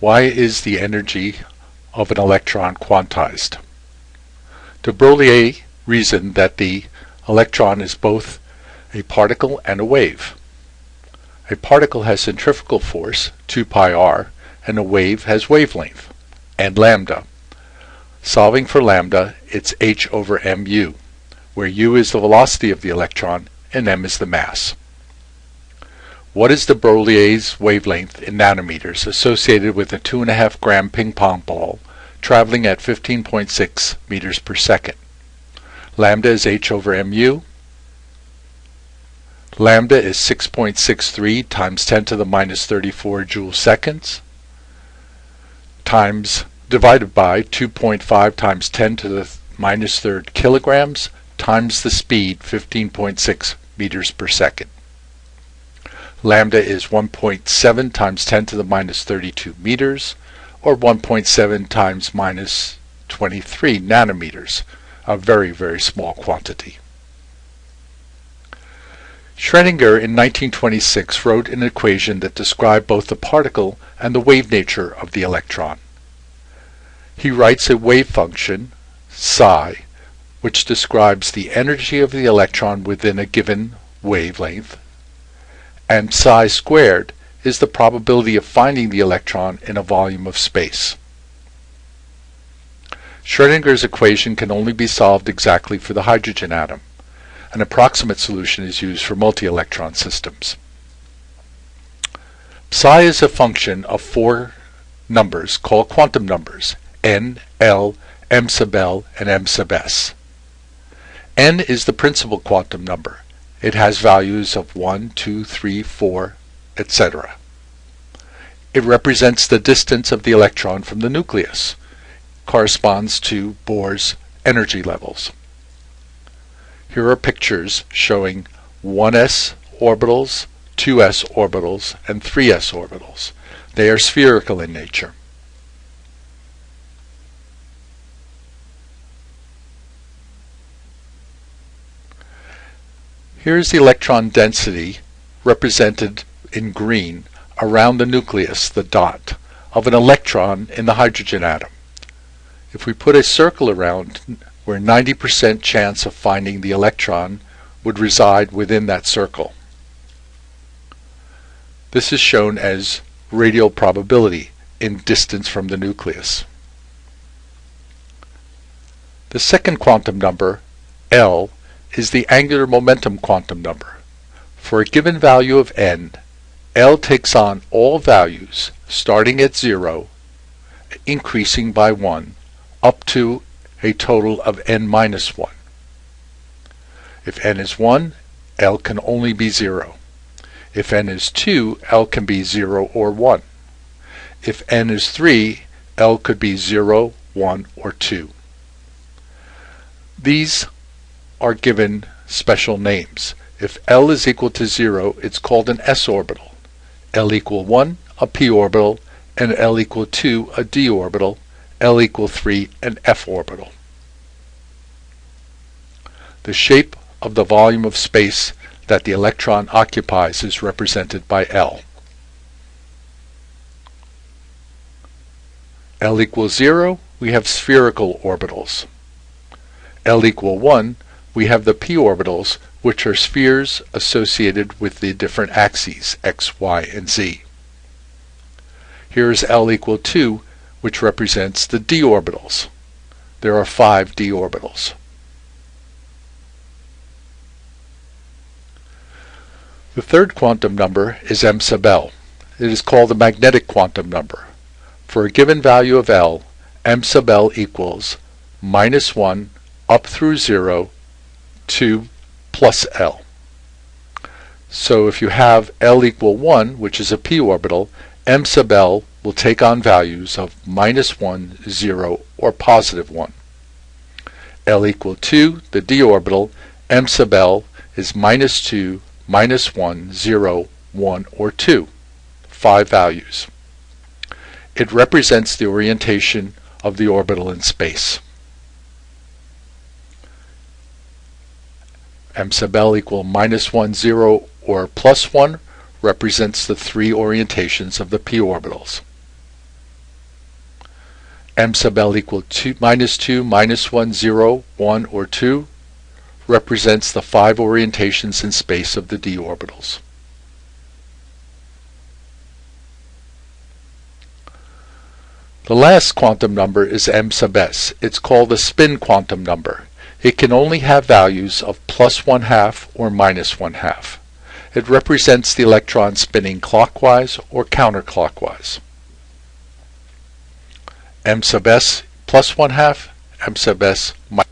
Why is the energy of an electron quantized? De Broglie reasoned that the electron is both a particle and a wave. A particle has centrifugal force, 2 pi r, and a wave has wavelength, n lambda. Solving for lambda, it's h over mu, where u is the velocity of the electron and m is the mass. What is de Broglie's wavelength in nanometers associated with a 2.5 gram ping pong ball traveling at 15.6 meters per second? Lambda is h over mu. Lambda is 6.63 times 10 to the minus 34 joule seconds divided by 2.5 times 10 to the minus third kilograms times the speed 15.6 meters per second. Lambda is 1.7 times 10 to the minus 32 meters, or 1.7 times minus 23 nanometers, a very, very small quantity. Schrödinger in 1926 wrote an equation that described both the particle and the wave nature of the electron. He writes a wave function, psi, which describes the energy of the electron within a given wavelength, and psi squared is the probability of finding the electron in a volume of space. Schrödinger's equation can only be solved exactly for the hydrogen atom. An approximate solution is used for multi-electron systems. Psi is a function of 4 numbers called quantum numbers, n, l, m sub l, and m sub s. N is the principal quantum number. It has values of 1, 2, 3, 4, etc. It represents the distance of the electron from the nucleus. Corresponds to Bohr's energy levels. Here are pictures showing 1s orbitals, 2s orbitals, and 3s orbitals. They are spherical in nature. Here is the electron density represented in green around the nucleus, the dot, of an electron in the hydrogen atom. If we put a circle around where 90% chance of finding the electron would reside within that circle. This is shown as radial probability in distance from the nucleus. The second quantum number, L, is the angular momentum quantum number. For a given value of n, L takes on all values starting at 0, increasing by 1, up to a total of n minus 1. If n is 1, L can only be 0. If n is 2, L can be 0 or 1. If n is 3, L could be 0, 1, or 2. These are given special names. If L is equal to 0, it's called an s orbital. L equal 1, a p orbital, and L equal 2, a d orbital, L equal 3, an f orbital. The shape of the volume of space that the electron occupies is represented by L. L equals 0, we have spherical orbitals. L equal 1, we have the p orbitals, which are spheres associated with the different axes, x, y, and z. Here is L equal 2, which represents the d orbitals. There are 5 d orbitals. The third quantum number is m sub l. It is called the magnetic quantum number. For a given value of L, m sub l equals minus 1 up through 0 to plus L. So if you have L equal 1, which is a p orbital, m sub l will take on values of minus 1, 0, or positive 1. L equal 2, the d orbital, m sub l is minus 2, minus 1, 0, 1, or 2, 5 values. It represents the orientation of the orbital in space. M sub l equal minus 1, 0, or plus 1 represents the 3 orientations of the p orbitals. m sub l equal minus 2, minus 1, 0, 1, or 2 represents the 5 orientations in space of the d orbitals. The last quantum number is m sub s. It's called a spin quantum number. It can only have values of plus 1/2 or minus 1/2. It represents the electron spinning clockwise or counterclockwise. M sub s plus 1/2, M sub s minus